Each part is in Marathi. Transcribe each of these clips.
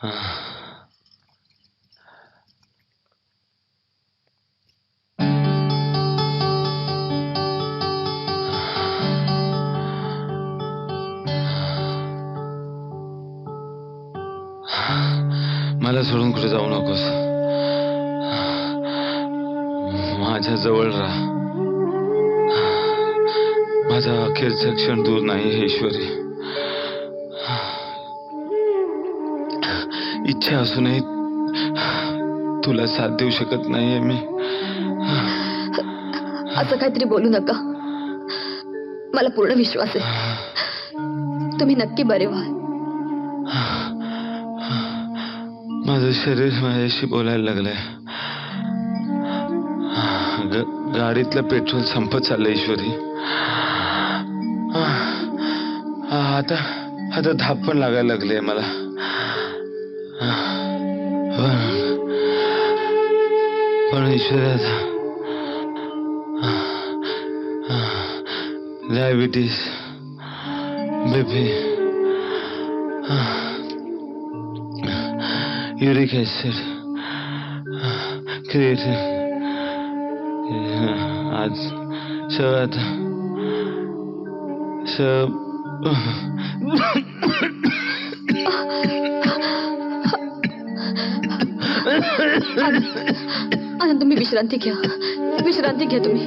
मला सोडून कुठे जाऊ नकोस. माझ्या जवळ राहा. माझा अखेरचा क्षण दूर नाही हे ईश्वरी. इच्छा असूनही तुला साथ देऊ शकत नाहीये मी. असं काहीतरी बोलू नका. मला पूर्ण विश्वास आहे तुम्ही नक्की बरे व्हाल. माझं शरीर माझ्याशी बोलायला लागलंय. गाडीतलं पेट्रोल संपत चाललंय ईश्वरी. आता धाप पण लागायला लागले मला. पण ईश्वरी diabetes, BP, uric acid, creatinine, आज सब आनंद तुम्ही विश्रांती घ्या. विश्रांती घ्या तुम्ही.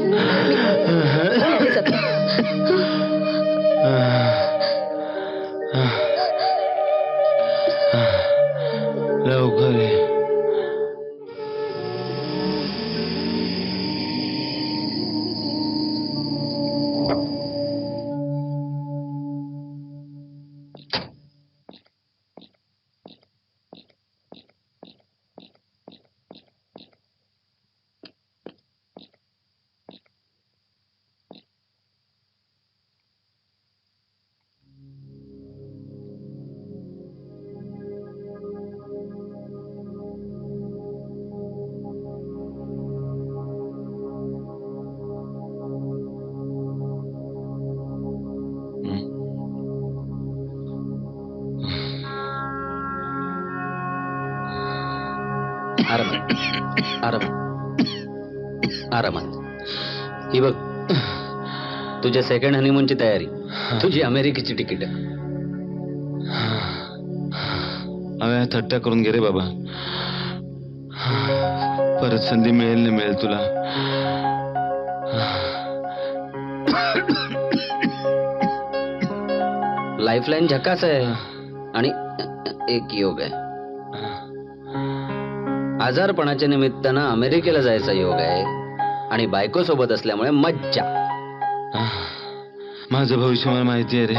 मी जाते. लवकर ये. आरामात. ही बघ तुझ्या सेकंड हनीमूनची तयारी. तुझी अमेरिकेची तिकीट. अरे थट्टा करून घे रे बाबा. परत संधी मिळेल नाही मिळेल तुला. लाईफलाईन झकास आहे आणि एक योग आहे. आजारपणाच्या निमित्तानं अमेरिकेला जायचा योग आहे आणि बायको सोबत असल्यामुळे मज्जा. माझं भविष्य मला माहिती आहे रे.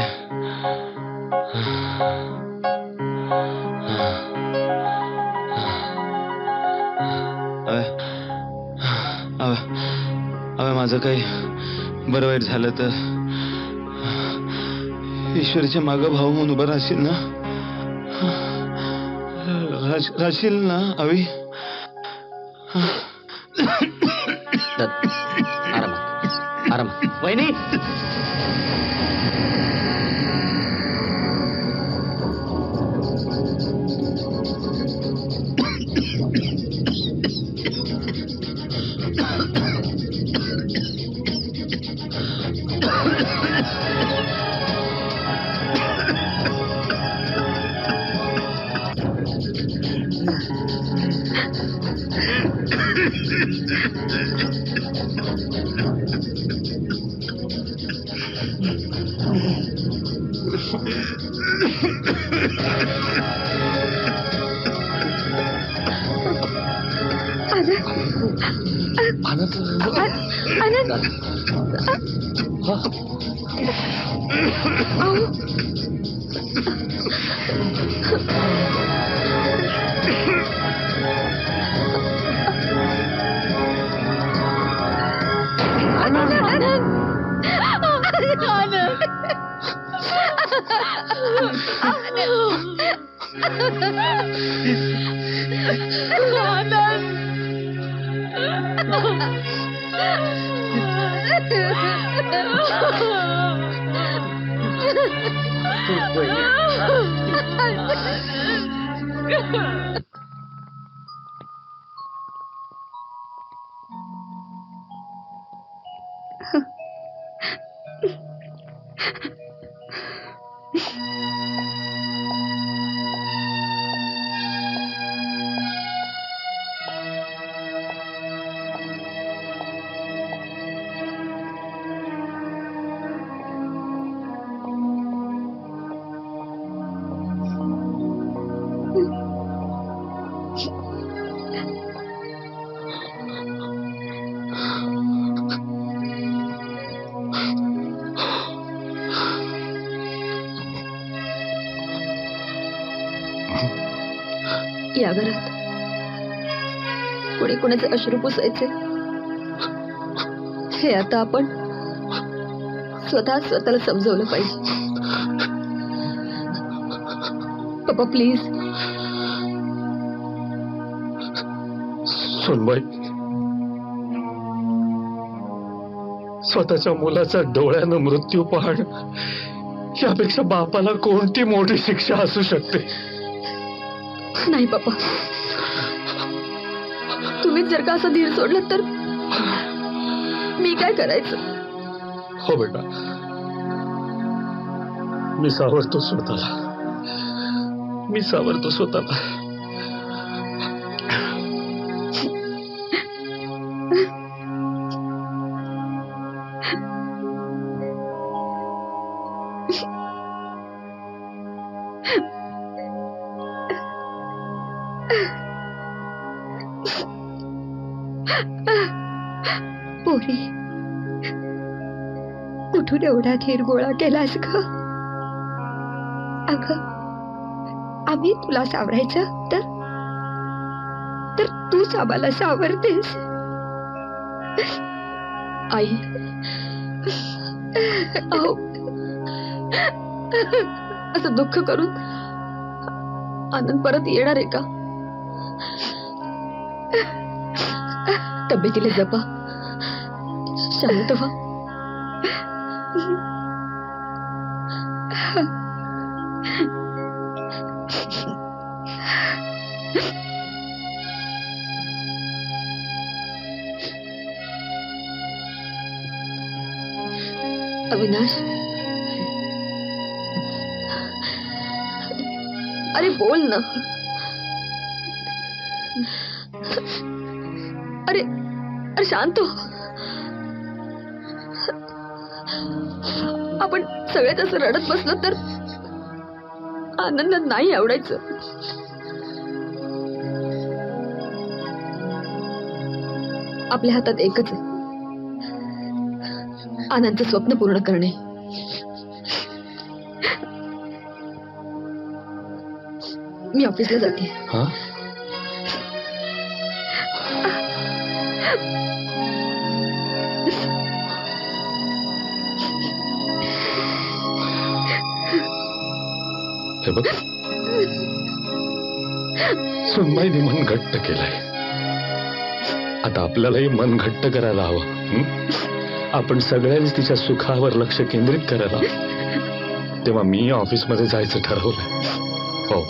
अवे माझं काही बरं वाईट झालं तर ईश्वरीच्या मागं भाऊ म्हणून उभं राहशील ना. राहशील ना अवी. आरामात आरामात. वहिनी या घरात कोणी कोणाचे अश्रू पुसायचे हे आता आपण स्वतःला समजवलं पाहिजे. पप्पा प्लीज. सुनबाई, स्वतःच्या मुलाचा डोळ्यानं मृत्यू पाहणं यापेक्षा बापाला कोणती मोठी शिक्षा असू शकते? नाही पप्पा, तुम्हीच जर का असं धीर सोडलं तर मी काय करायचं? हो बेटा, मी सावरतो स्वतःला. मी सावरतो स्वतःला. पोरी, कुठून एवढा धीर गोळा केलास ग? अगं, आम्ही तुला सावरायचं तर तूच आम्हाला सावरतेस. आई, अहो, असं दुःख करून आनंद परत येणार आहे का? तब्येतीला जपा, शांत व्हा. अविनाश, अरे बोल ना. अरे अरे शांत हो. आपण सगळेच असं रडत बसलो तर आनंदात नाही आवडायचं. आपल्या हातात एकच आहे, आनंदचं स्वप्न पूर्ण करणे. मी ऑफिसला जाते. हा? हे बघ, सुनबाईने मन घट्ट केलंय. आता आपल्यालाही मन घट्ट करायला हवं. आपण सगळ्यांनी तिच्या सुखावर लक्ष केंद्रित करायला हवं. तेव्हा मी ऑफिसमध्ये जायचं ठरवलंय. हो.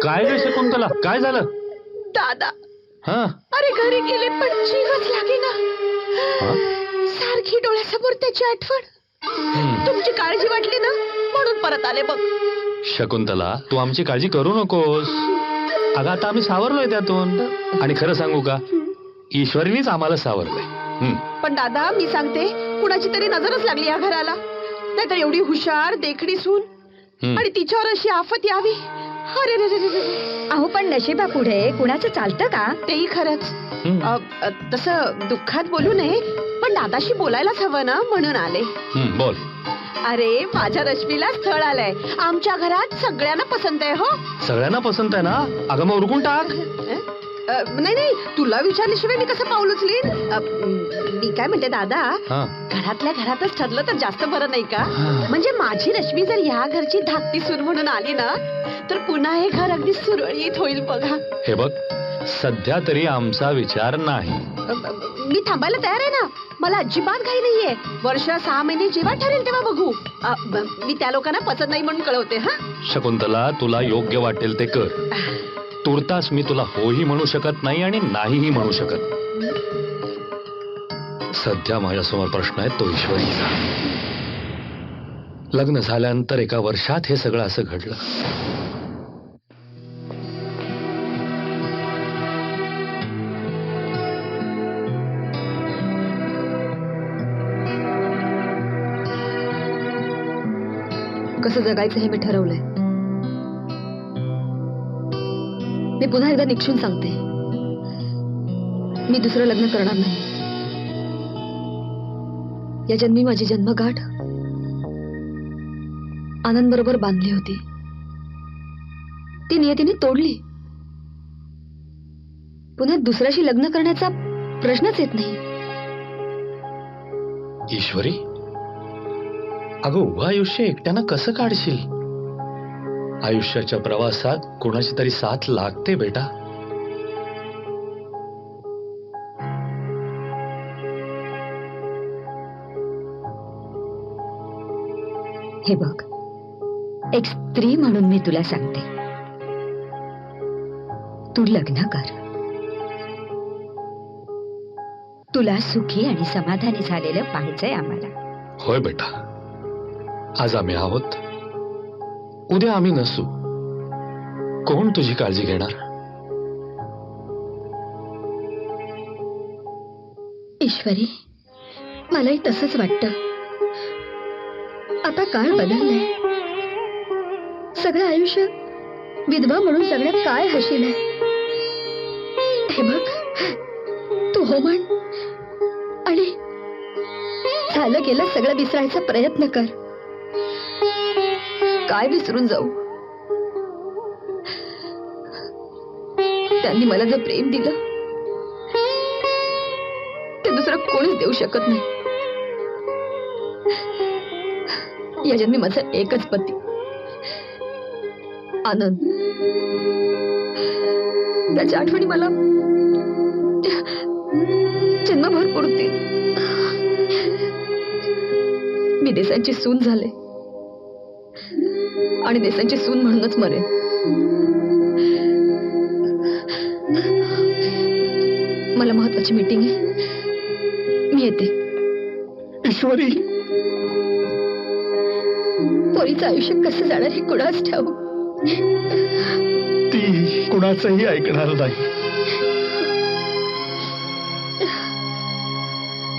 काय रे शकुंतला, काय झालं? दादा, हा? अरे घरी गेले पण जीवच लागेना. हा? सारखी डोळ्यासमोर त्याची आठवण. तुमची काळजी वाटली ना म्हणून परत आले बघ. शकुंतला, तू आमची काळजी करू नकोस. अगं, आता आम्ही सावरलोय त्यातून. आणि खरं सांगू का, ईश्वरीनेच आम्हाला सावरलंय. पण दादा, मी सांगते, कुणाची तरी नजरच लागली या घराला. नाहीतर एवढी हुशार देखणी सून आणि तिच्यावर अशी आफत यावी. अरे रे रे रे. अहो, पण नशिबा पुढे कुणाचं चालतं का? तेही खरंच. तसं दुःखात बोलू नये, पण दादाशी बोलायलाच हवं ना म्हणून आले. बोल. अरे, माझ्या रश्मीला स्थळ आलंय. आमच्या घरात सगळ्यांना पसंत आहे. हो, सगळ्यांना पसंत आहे ना? अगं, मग उरकून टाक. नाही नाही, तुला विचारल्याशिवाय मी कसं पाऊल उचलीन? मी काय म्हणते दादा, घरातल्या घरातच ठरलं तर जास्त बरं नाही का? म्हणजे माझी रश्मी जर ह्या घरची धाकटी सूर म्हणून आली ना, तर पुन्हा हे घर अगदी सुरळीत होईल बघा. हे बघ, सध्या तरी आमचा विचार नाही. मी थांबायला तयार आहे ना. मला अजिबात घाई नाहीये. वर्ष 6 महिने जेव्हा ठरेल तेव्हा बघू. मी त्या लोकांना पसंत नाही म्हणून कळवते. हा शकुंतला, तुला योग्य वाटेल ते कर. तुर्तास मी तुला होही म्हणू शकत नाही आणि नाहीही म्हणू शकत. सध्या माझ्यासमोर प्रश्न आहे तो ईश्वरीचा. लग्न झाल्यानंतर एका वर्षात हे सगळं असं घडलं. कसं जगायचं हे मी ठरवलंय. मी पुन्हा एकदा निक्षून सांगते, मी दुसरं लग्न करणार नाही. या जन्मी माझी जन्मगाठ आनंद बरोबर बांधली होती, ती नियतीने तोडली. पुन्हा दुसऱ्याशी लग्न करण्याचा प्रश्नच येत नाही. ईश्वरी, अगं उभं आयुष्य एकट्यानं कसं काढशील? आयुष्याच्या प्रवासात कोणाची तरी साथ लागते बेटा. हे बघ, एक स्त्री म्हणून मी तुला सांगते, तू लग्न कर. तुला सुखी आणि समाधानी झालेलं पाहायचंय आम्हाला. होय बेटा, आज आम्ही आहोत, उद्या आम्ही नसू. कोण तुझी काळजी घेणार? ईश्वरी, मलाही तसंच वाटतं. आता काळ बदललाय. सगळं आयुष्य विधवा म्हणून जगण्यात काय हशील आहे. हे बघ, तू हो म्हण आणि झालं गेलं सगळं विसरायचा प्रयत्न कर. काय विसरून जाऊ? त्यांनी मला जे प्रेम दिलं ते दुसरं कोणीच देऊ शकत नाही. या जन्मी माझा एकच पती आनंद. त्याच्या आठवणी मला जन्मभर पुरतील. मी देसांची सून झाले आणि देसांची सून म्हणूनच मरेन. मला महत्वाची मीटिंग आहे, मी येते. ईश्वरी, पोरीचं आयुष्य कसं जाणार हे कुणाच ठाऊक. ती कुणाचंही ऐकणार नाही.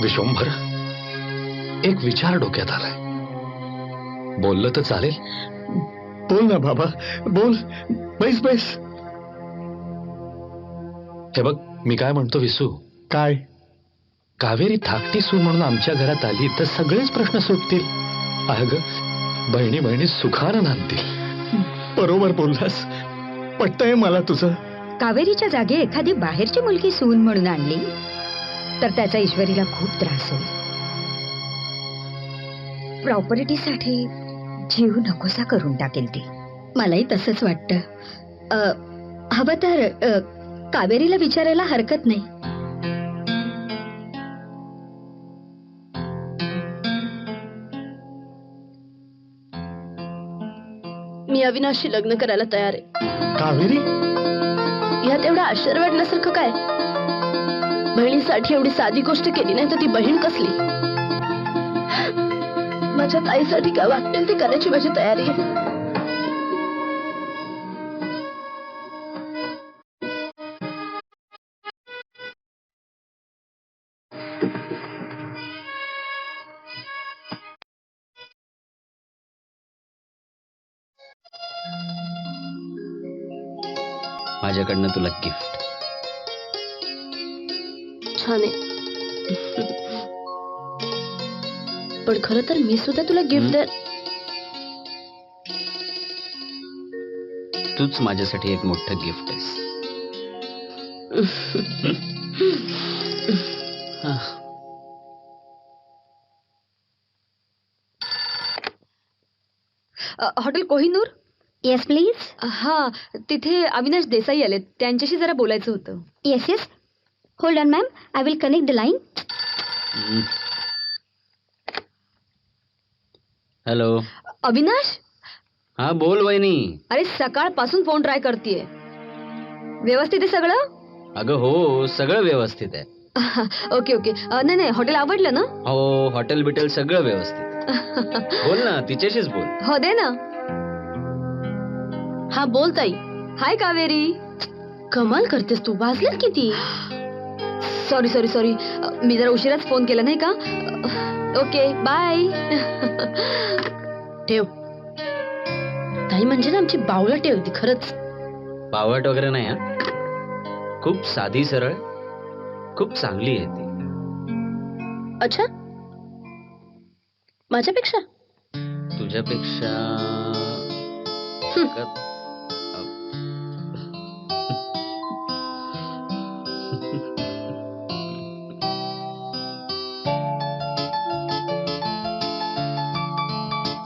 विश्वंभर, एक विचार डोक्यात आलाय. बोललं तर चालेल? बोल ना बाबा, बोल. बैस बैस. हे बघ, मी काय म्हणतो विसू, काय? कावेरी धाकटी सून म्हणून आमच्या घरात आली तर सगळेच प्रश्न सुटतील. अग, बहिणी बहिणी सुखानं नांदतील. बरोबर बोललास, पटतंय मला तुझं. कावेरीच्या जागी एखादी बाहेरची मुलगी सून म्हणून आणली तर त्याचा ईश्वरीला खूप त्रास होईल. प्रॉपर्टीसाठी जीव नकोसा करून टाकेल ती. मलाही तसंच वाटतं. हवं तर कावेरीला विचारायला हरकत नाही. मी अविनाशशी लग्न करायला तयार आहे. कावेरी, यात एवढं आश्चर्य वाटण्यासारखं काय? बहिणीसाठी एवढी साधी गोष्ट केली नाही तर ती बहीण कसली? माझ्या ताईसाठी काय वाटेल ते करायची माझी तयारी आहे. माझ्याकडनं तुला गिफ्ट. छान आहे, पण खरं तर मी सुद्धा तुला गिफ्ट तूच माझ्यासाठी एक मोठं गिफ्ट आहेस. हॉटेल कोहिनूर. Yes please. हा तिथे अविनाश देसाई आलेत, त्यांच्याशी जरा बोलायचं होतं. Yes yes. Hold on ma'am, I will connect the line. Hello. Avinash, हा बोल वहिनी. अरे सकाळपासून फोन ट्राय करतेय. व्यवस्थित आहे सगळं? अगं हो, सगळं व्यवस्थित आहे. Okay okay. नाही नाही, हॉटेल आवडलं ना? हो, हॉटेल बिटेल सगळं व्यवस्थित. बोल ना, तिच्याशीच बोल. हो दे ना. हा बोल ताई. हाय कावेरी. कमाल करतेस तू, वाजलेत किती? सॉरी सॉरी सॉरी, मी जरा उशिराच फोन केला नाही का? Okay bye. ठेव. ताई म्हणजे ना आमची बावळट आहे होती खरंच. बावट वगैरे नाही हा, खूप साधी सरळ, खूप चांगली आहे ती. अच्छा, माझ्यापेक्षा? तुझ्यापेक्षा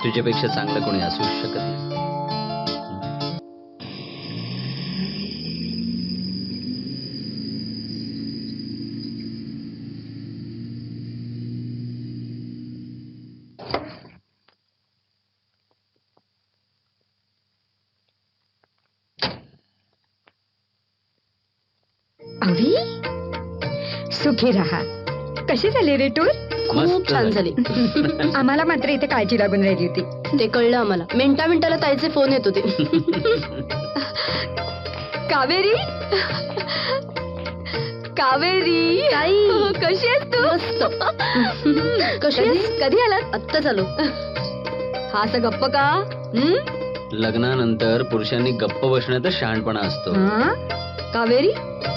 तुझ्यापेक्षा चांगलं कोणी असूच शकत नाही. अवी, सुखी राहा. कशी झाली रे टूर? खूप छान झाली. आम्हाला मात्र इथे काळजी लागून राहिली होती. ते कळलं आम्हाला. मिनिटाला ताईचे फोन येत होते. कावेरी, कावेरी ताई. कशी आहेस तू? मस्त. कशी आहेस? कधी आलात? आत्ता चालू. हा असं गप्प का? लग्नानंतर पुरुषांनी गप्प बसण्यातच शहाणपणा असतो. कावेरी,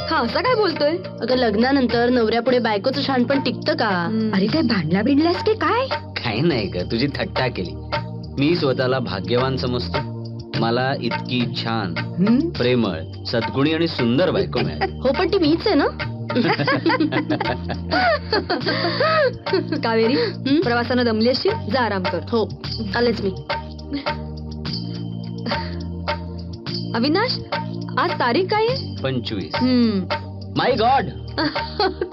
हा असा काय बोलतोय? अगं लग्नानंतर नवऱ्यापुढे बायकोचं शहाणपण टिकतं का? अरे काय भांडला बिंडलास की काय? काही नाही ग, तुझी थट्टा केली. मी स्वतःला भाग्यवान समजतो. मला इतकी छान, प्रेमळ, सद्गुणी आणि सुंदर बायको मिळाली. हो पण ती मीच आहे ना. कावेरी, प्रवासानं दमली असशील, जा आराम कर. हो, आलेच मी. अविनाश, आज तारीख काय आहे? 25. माय गॉड.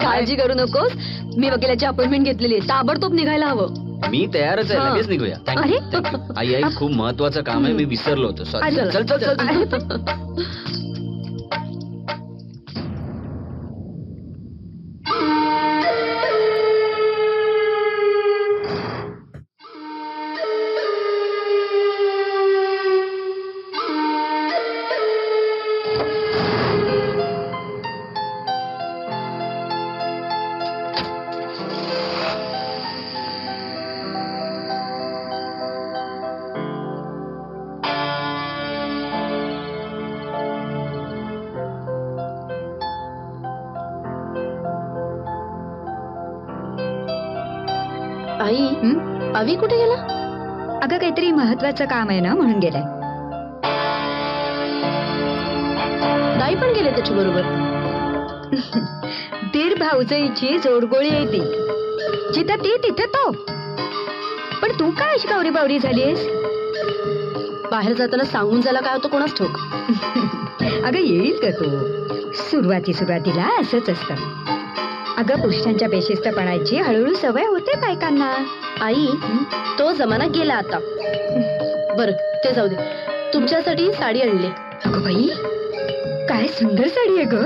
काळजी करू नकोस, मी वकिलाची अपॉइंटमेंट घेतलेली आहे. ताबडतोब निघायला हवं. मी तयारच आहे, हा. लगेच निघूया. अरे. थँक्यू. आई आई, खूप महत्वाचं काम आहे, मी विसरलो होतो. सॉरी. चल, चल चल चल. आई, अवी कुठे गेला? अगं काहीतरी महत्वाचं काम आहे ना, म्हणून गेलाय. ताई पण गेले त्याच्या बरोबर. दीर भाऊजाईची जोडगोळी आहे ती. जिथं ती तिथे तो. पण तू काय अशी गावरी बावरी झालीस? बाहेर जाताना सांगून झाला काय होतं कोणाच ठाऊक. अगं येईल का तू? सुरुवातीला असंच असतं. अगं पुरुषांच्या बेशिस्तपणाची हळूहळू सवय होते बायकांना. आई, तो जमाना गेला आता. बरं ते जाऊ दे. तुमच्यासाठी साडी आणली. अगं बाई, काय सुंदर साडी आहे ग.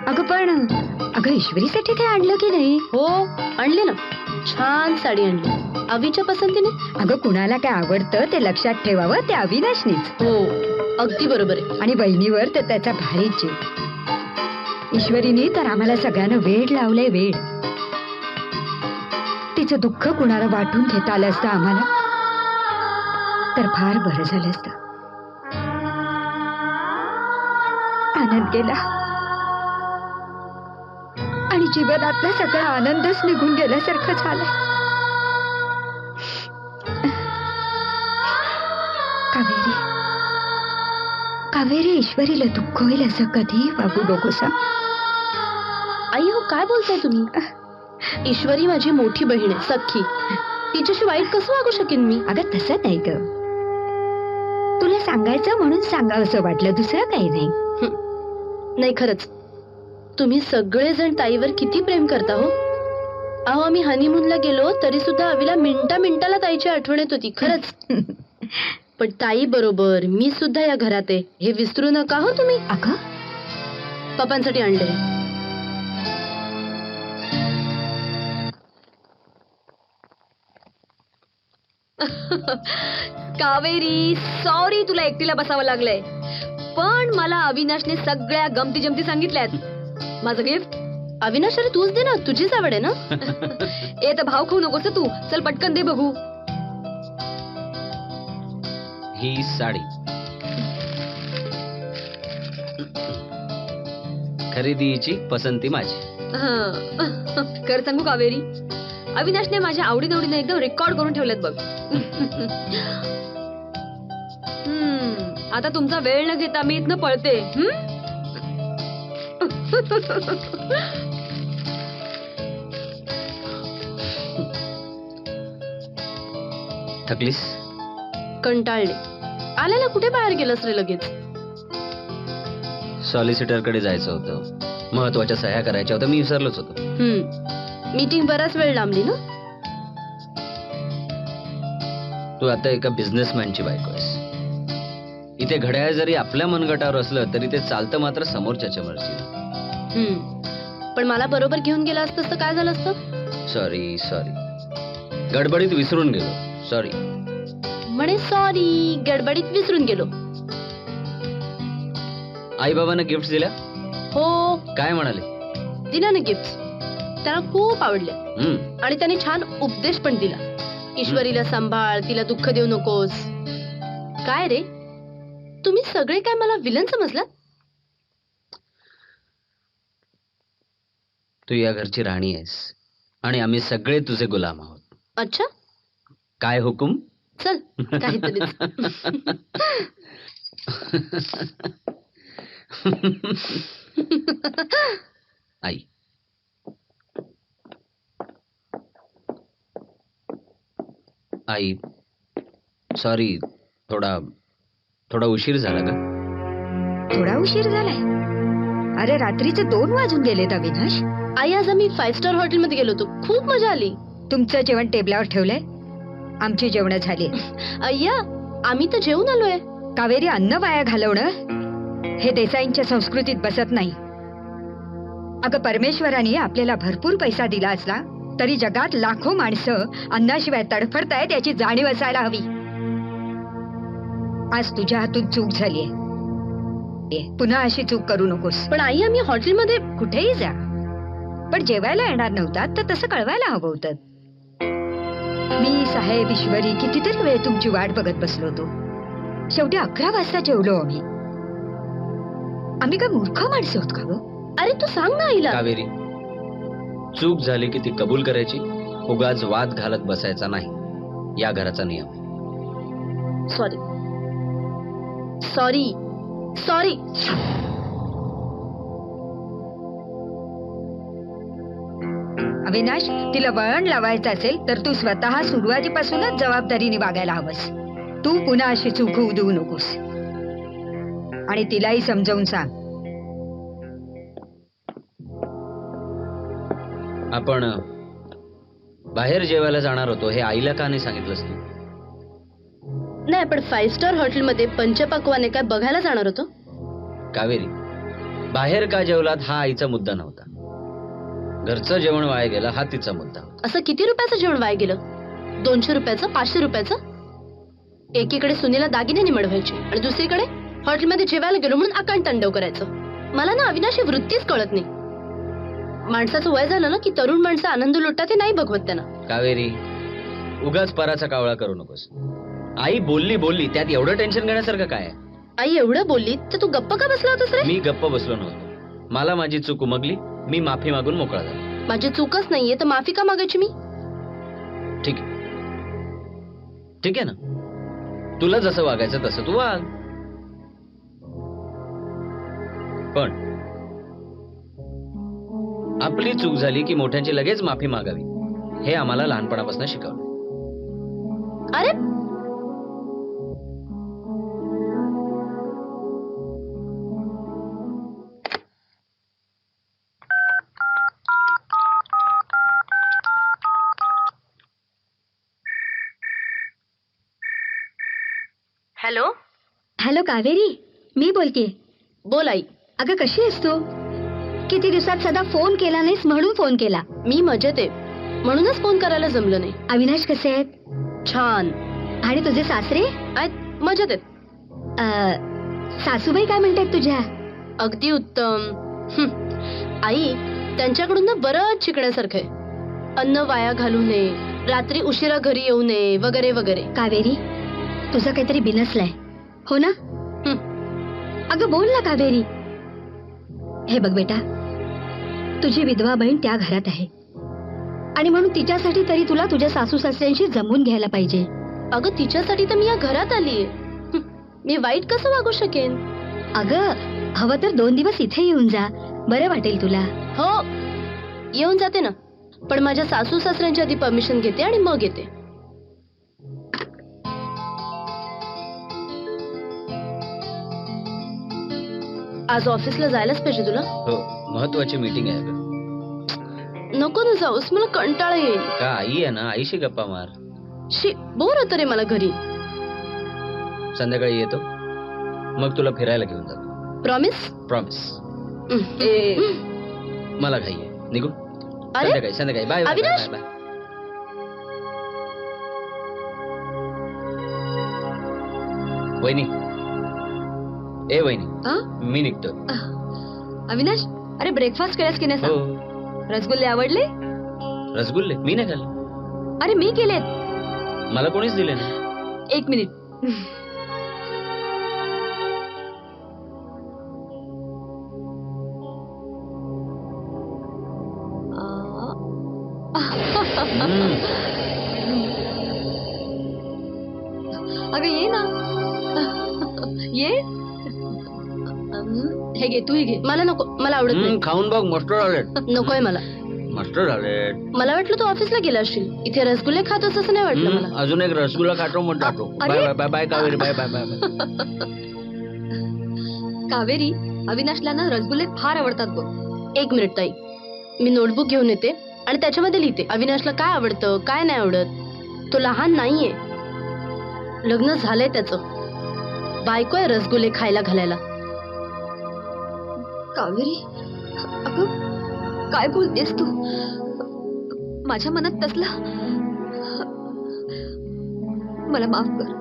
अगं पण अगं ईश्वरीसाठी काय आणलं की नाही? हो आणली ना, छान साडी आणली अवीच्या पसंतीने. अगं कुणाला काय आवडतं ते लक्षात ठेवावं, ते अविनाशनीच. हो अगदी बरोबर आहे. आणि बहिणीवर तर त्याचा भारीच जीव. ईश्वरीने तर आम्हाला सगळ्यांना वेड लावलंय, वेड. तिचं दुःख कुणाला वाटून घेता आलं असतं आम्हाला तर फार बरं झालं असतं. आनंद गेला आणि जीवनातला सगळा आनंदच निघून गेल्यासारखं झालंय. कावेरी, कावेरी, ईश्वरीला दुःख होईल असं कधी वागू नकोस. आई हो काय बोलताय तुम्ही? ईश्वरी माझी मोठी बहीण आहे, सख्खी. तिच्याशी वाईट कसं वागू शकेन मी? अगं तसं नाही ग. सांगायचं म्हणून सांगावंसं वाटलं, दुसरं काही नाही. नाही खरंच, तुम्ही सगळेजण ताईवर किती प्रेम करता हो. अहो आम्ही हनीमूनला गेलो तरी सुद्धा अवीला मिनिटाला ताईची आठवण येत होती खरंच. पण ताई बरोबर मी सुद्धा या घरात आहे हे विसरू नका हो तुम्ही. अगं पप्पांसाठी आणले. कावेरी, सॉरी तुला एकटीला बसावं लागलंय, पण मला अविनाशने सगळ्या गमती जमती सांगितल्यात. माझं गिफ्ट. अविनाश अरे तूच दे ना, तुझीच आवड आहे ना. ए तर भाव खाऊ नकोस तू, चल पटकन दे बघू. ही साडी खरेदीची पसंती माझी. कर सांगू कावेरी, अविनाशने माझ्या आवडीनिवडीने एकदम रेकॉर्ड करून ठेवल्यात बघ. आता तुमचा वेळ न घेता मी इथनं पळते. थकलीस? कंटाळले. आल्याला कुठे बाहेर गेलंस रे लगेच. सॉलिसिटर कडे जायचं होतं, महत्वाच्या सह्या करायच्या होत्या, मी विसरलोच होतो. मीटिंग बराच वेळ लांबली ना. तू आता एका बिझनेसमॅनची बायको आहेस. इथे घड्याळ जरी आपल्या मनगटावर असलं तरी ते चालतं मात्र समोरच्याच्या मर्जीने. पण मला बरोबर घेऊन गेला असतंस तर काय झालं असतं. सॉरी गडबडीत विसरून गेलो, सॉरी. म्हणे सॉरी गडबडीत विसरून गेलो. आई बाबांना गिफ्ट दिल्या? हो काय म्हणाले? दिला ना गिफ्ट. त्याला खूप आवडले आणि त्याने छान उपदेश पण दिला. ईश्वरीला सांभाळ, तिला दुःख देऊ नकोस. काय रे तुम्ही सगळे काय मला विलन समजला. तू या घरची राणी आहेस आणि आम्ही सगळे तुझे गुलाम आहोत. अच्छा काय हुकूम? चल काहीतरी. आई आई सॉरी, थोडा उशीर झाला ग. थोडा उशीर झालाय? अरे रात्रीचे 2 वाजून गेलेत अविनाश. आई आज आम्ही 5 स्टार हॉटेलमध्ये गेलो होतो, खूप मजा आली. तुमचं जेवण टेबलावर ठेवलंय, आमची जेवण झाली. अय्या आम्ही तर जेवून आलोय. कावेरी, अन्न वाया घालवणं हे देसाईंच्या संस्कृतीत बसत नाही. अगं परमेश्वराने आपल्याला भरपूर पैसा दिला असला तरी जगात लाखो माणसं अन्नाशिवाय तडफडतायत याची जाणीव असायला हवी. आज तुझ्या हातून चूक झालीये, पुन्हा अशी चूक करू नकोस. पण आई आम्ही हॉटेलमध्ये कुठेही जा, पण जेवायला येणार नव्हतात तर तसं कळवायला हवं होतं. मी साहेब ईश्वरी कितीतरी वेळ तुमची वाट बघत बसलो होतो. शेवटी 11 वाजता जेवलो आम्ही. आम्ही काय मूर्ख माणसं होत का ग? अरे तू सांग ना आईला. कावेरी, चूक झाली की ती कबूल करायची, उगाच वाद घालत बसायचा नाही, या घराचा नियम. Sorry sorry sorry. अविनाश, तिला वळण लावायचं असेल तर तू स्वतः सुरुवातीपासूनच जबाबदारीने वागायला हवंस. तू पुन्हा अशी चूक होऊ देऊ नकोस आणि तिलाही समजावून सांग. आपण बाहेर जेवायला जाणार होतो, हे आईला का नाही सांगितलंस तू? नाही आपण 5 स्टार हॉटेलमध्ये पंचपक्वाने काय बघायला जाणार होतो. कावेरी, बाहेर का जेवलात हा आईचा मुद्दा नव्हता, घरचं जेवण वाया गेलं हा तिचा मुद्दा. असं किती रुपयाचं जेवण वाया गेलं? 200 रुपयाचं, 500 रुपयाचं? एकीकडे सुनीला दागिने निमडवायचे आणि दुसरीकडे हॉटेलमध्ये जेवायला गेलो म्हणून आकांड तांडव करायचं. मला ना अविनाशी वृत्तीच कळत नाही. माणसाचं वय झालं ना की तरुण माणसं आनंद लुटतात हे नाही बघवत त्यांना. कावेरी, उगाच पराचा कावळा करू नकोस. आई बोलली त्यात एवढं टेन्शन घेण्यासारखं काय आहे? आई एवढं बोलली तर तू गप्प का बसला होतास रे? मी गप्प बसलो नव्हतो, मला माझी चूक उमगली, मी माफी मागून मोकळा झालो. माझी चूकच नाहीये तर माफी का मागायची मी? ठीक आहे ना, तुला जसं वागायचं तसं तू वाग. पण आपली चूक झाली की मोठ्यांची लगेच माफी मागावी, हे आम्हाला लहानपणापासून शिकवलं. अरे हॅलो कावेरी, मी बोलते. बोल आई. अगं कशी आहेस तू? किती दिवसात सदा फोन केला नाहीस म्हणून फोन केला. मी मजेत आहे, म्हणूनच फोन करायला जमलं नाही. अविनाश कसे आहेत? छान आणि तुझे सासरे? आहेत, मजेत आहेत. सासूबाई काय म्हणतात तुझ्या? अगदी उत्तम. आई, त्यांच्याकडून ना बरंच शिकण्यासारखं आहे. अन्न वाया घालू नये, रात्री उशिरा घरी येऊ नये, वगैरे वगैरे. कावेरी, तुझं काहीतरी बिनसलंय हो ना? अगं बोल ना कावेरी. हे बघ बेटा, तुझी विधवा बहीण त्या घरात आहे आणि म्हणून तिच्यासाठी तरी तुला तुझ्या सासू सासऱ्यांशी जमून घ्यायला पाहिजे. अगं तिच्यासाठी तर मी या घरात आलीये. मी वाईट कसं वागू शकेन? अगं हवं तर 2 दिवस इथे येऊन जा, बरं वाटेल तुला. हो, येऊन जाते ना, पण माझ्या सासू सासऱ्यांची आधी परमिशन घेते आणि मग येते. आज ऑफिसला जायलाच पाहिजे तुला? हो, महत्वाची मीटिंग आहे अगं. नको ना जाऊस, मला कंटाळा येईल. का आई आहे ना, आईशी गप्पा मार. शी, बोर होतं रे मला घरी. संध्याकाळी येतो, मग तुला फिरायला घेऊन जातो. प्रॉमिस? प्रॉमिस. मला घाई आहे, निघू. अरे संध्याकाळी बाय बाय अविनाश! बाय. वहिनी, ए वहिनी, मी निघतो. अविनाश, अरे ब्रेकफास्ट केलास की नाही हो. सांग? रसगुल्ले आवडले? रसगुल्ले मी नाही खाल्ले. अरे मी केलेत. मला कोणीच दिले नाही. 1 मिनिट. अगं ये ना, ये. हे घे, तू ही घे. मला नको, मला आवडत नाही. खाऊन बघ, मस्टर्ड आलेट. नकोय मला. Mustard Alight. मला वाटलं तू ऑफिसला गेला असशील, इथे रसगुल्ले खातोस असं नाही वाटलं मला. अजून एक रसगुल्ला खातो मग टाकतो. अरे! Bye bye bye Kaveri, bye bye bye. Kaveri, अविनाशला ना रसगुल्ले फार आवडतात बघ. 1 मिनिट ताई, मी नोटबुक घेऊन येते आणि त्याच्यामध्ये लिहिते अविनाशला काय आवडतं काय नाही आवडत. तो लहान नाहीये, लग्न झालंय त्याचं. बायको आहे रसगुल्ले खायला घालायला. कावेरी, अगं काय बोलतेस तू? माझ्या मनात तसला. मला माफ कर.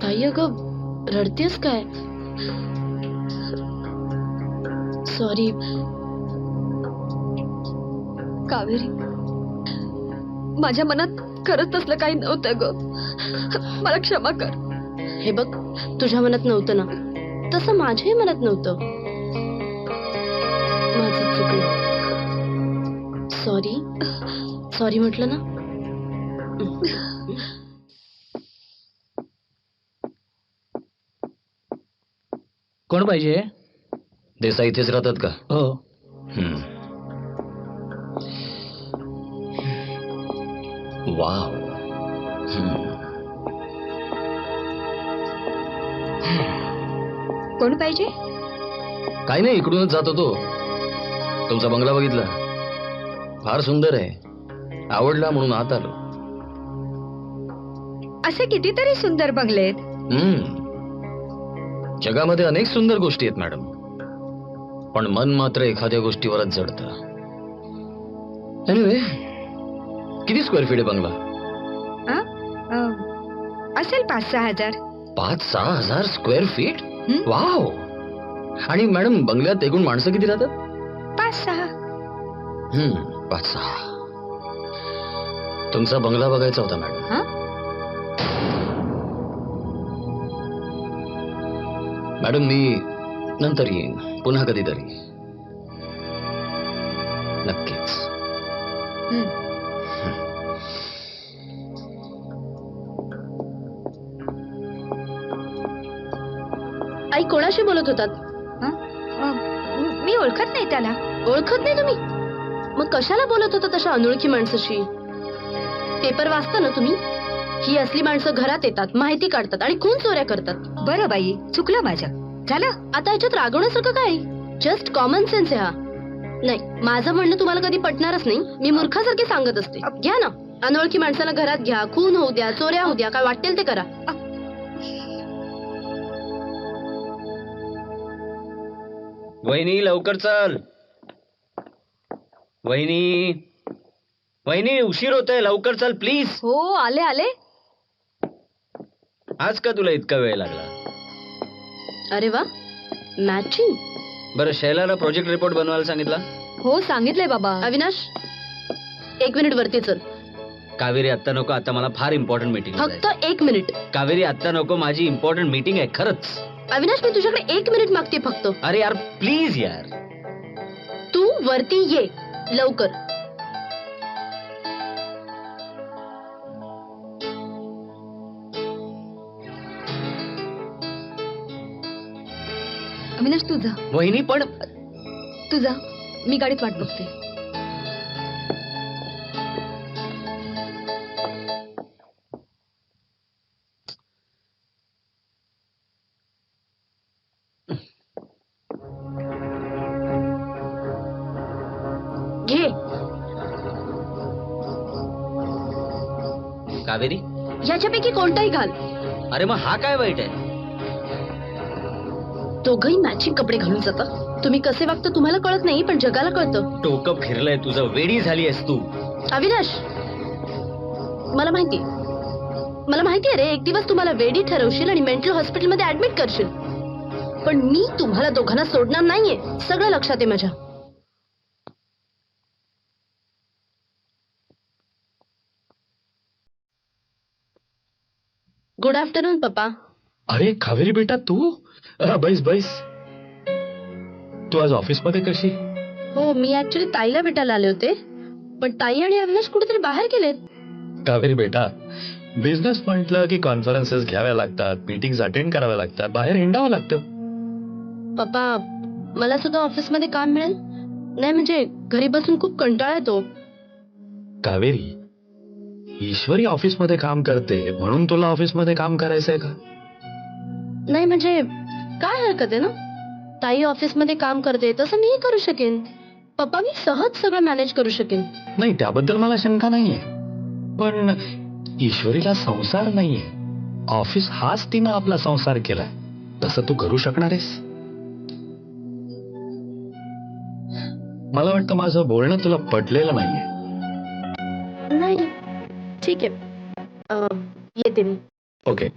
ताई अगं रडतेस काय? सॉरी. कावेरी, माझ्या मनात खरंच तसलं काही नव्हतं ग. मला क्षमा कर. हे बघ, तुझ्या मनात नव्हतं ना, तसं माझ्याही मनात नव्हतं. माझं चुकलं. सॉरी. सॉरी म्हटलं ना. कोण पाहिजे? देसाई इथेच राहतात का? हो. वाव. कोण पाहिजे? काही नाही, इकडूनच जात होतो. तुमचा बंगला बघितला, फार सुंदर आहे. आवडला म्हणून आत आलो. असे कितीतरी सुंदर बंगलेत. जगामध्ये अनेक सुंदर गोष्टी आहेत मॅडम, पण मन मात्र एखाद्या गोष्टीवरच जडतं. एनिवे, किती स्क्वेअर फीट आहे बंगला? असेल 5-6 हजार. 5-6 हजार स्क्वेअर फीट? वाव. आणि मॅडम, बंगल्यात एकूण माणसं किती राहतात? 5-6. 5-6. तुमचा बंगला बघायचा होता मॅडम. मॅडम, मी नंतर येईन, पुन्हा कधीतरी. नक्कीच. आई कोणाशी बोलत होतात? मी ओळखत नाही त्याला. ओळखत नाही तुम्ही? मग कशाला बोलत होता तशा अनोळखी माणसाशी? पेपर वाचता ना तुम्ही? ही असली माणसं घरात येतात, माहिती काढतात आणि खून चोऱ्या करतात. बरं बाई, चुकलं माझं. झालं आता ह्याच्यात रागवण्यासारखं काय? जस्ट कॉमन सेन्स आहे हा. नाही, माझं म्हणणं तुम्हाला कधी पटणारच नाही. मी मूर्खासारखी सांगत असते. घ्या ना, अनोळखी माणसाला घरात घ्या, खून होऊ द्या, चोऱ्या होऊ द्या, काय वाटेल ते करा. वहिनी लवकर चल. वहिनी वहिनी उशीर होतोय, लवकर चल प्लीज. हो, आले आले. आज का तुला इतका वेळ लागला? अरे वा, मॅचिंग. बरं, शैलाला प्रोजेक्ट रिपोर्ट बनवायला सांगितला? हो, सांगितलंय बाबा. अविनाश, 1 मिनिट वरती चल. कावेरी आत्ता नको, आता मला फार इम्पॉर्टंट मीटिंग. फक्त 1 मिनिट. कावेरी आत्ता नको, माझी इम्पॉर्टंट मीटिंग आहे खरंच. अविनाश, मी तुझ्याकडे 1 मिनिट मागते फक्त. अरे यार प्लीज यार. तू वरती ये लवकर. अविनाश, तू जा. वहिनी पण तू जा, मी गाडीत वाट बघते. घे. कावेरी, याच्यापैकी कोणताही घाल. अरे मग हा काय वाईट आहे? दोघही मॅचिंग कपडे घालून जातात. तुम्ही कसे वागता तुम्हाला कळत नाही, पण जगाला कळतं. डोकं फिरलंय तुझं, वेडी झाली आहेस तू. अविनाश, मला माहिती आहे रे, एक दिवस तुम्हाला वेडी ठरवशील आणि मेंटल हॉस्पिटलमध्ये ऍडमिट करशील. पण मी तुम्हाला दोघांना सोडणार नाहीये, सगळं लक्षात आहे माझ्या. गुड आफ्टरनून पप्पा. अरे कावेरी बेटा, तू बैस बैस. तू आज ऑफिस मध्ये कशी? हो, मी ऍक्च्युली ताईला भेटायला आले होते, पण ताई आणि अविनाश कुठेतरी बाहेर गेलेत. कावेरी बेटा, बिझनेस म्हटलं की कॉन्फरन्सेस घ्याव्या लागतात, मीटिंग्स अटेंड कराव्या लागतात, बाहेर हिंडावं लागतं. पप्पा, मला सुद्धा ऑफिसमध्ये काम मिळेल? नाही म्हणजे घरी बसून खूप कंटाळा येतो. कावेरी, ईश्वरी ऑफिसमध्ये काम करते म्हणून तुला ऑफिसमध्ये काम करायचंय का? नाही म्हणजे काय हरकत आहे ना, ताई ऑफिसमध्ये काम करते तसं मीही करू शकेन. पप्पा, मी सहज सगळं मॅनेज करू शकेन. नाही, त्याबद्दल मला शंका नाहीये, पण ईश्वरीला संसार नाहीये. ऑफिस हाच तिनं आपला संसार केलाय, तसं तू करू शकणार आहेस? मला वाटतं माझं बोलणं तुला पटलेलं नाहीये. नाही, ठीक आहे, येते मी. ओके.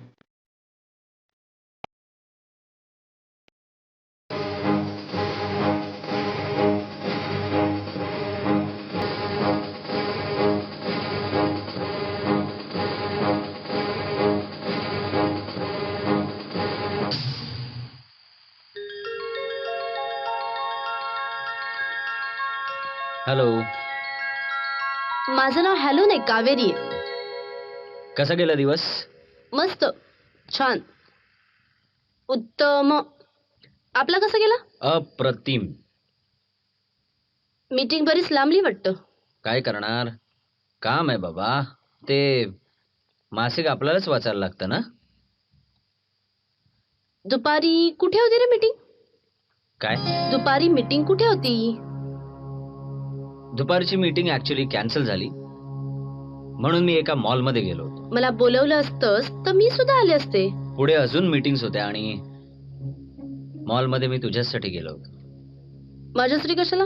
हॅलो. माझं नाव हॅलो नाही, कावेरी आहे. कसा गेला दिवस? मस्त, छान, उत्तम. आपला कसा गेला? अप्रतिम. मीटिंग बरीच लांबली वाटतं. काय करणार, काम आहे बाबा. ते मासिक आपल्यालाच वाचायला लागतं ना. दुपारी कुठे होती रे मीटिंग? काय? दुपारी मीटिंग कुठे होती? दुपारची मीटिंग ऍक्च्युली कॅन्सल झाली, म्हणून मी एका मॉलमध्ये गेलो होतो. मला बोलवलं असतंस तर मी सुद्धा आले असते. पुढे अजून मीटिंग्स होत्या आणि मॉलमध्ये मी तुझ्यासाठी गेलो होतो. माझ्यासाठी कशाला?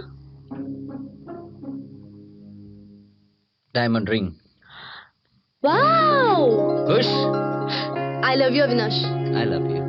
Diamond ring. वाव, खुश. I love you Avinash. I love you.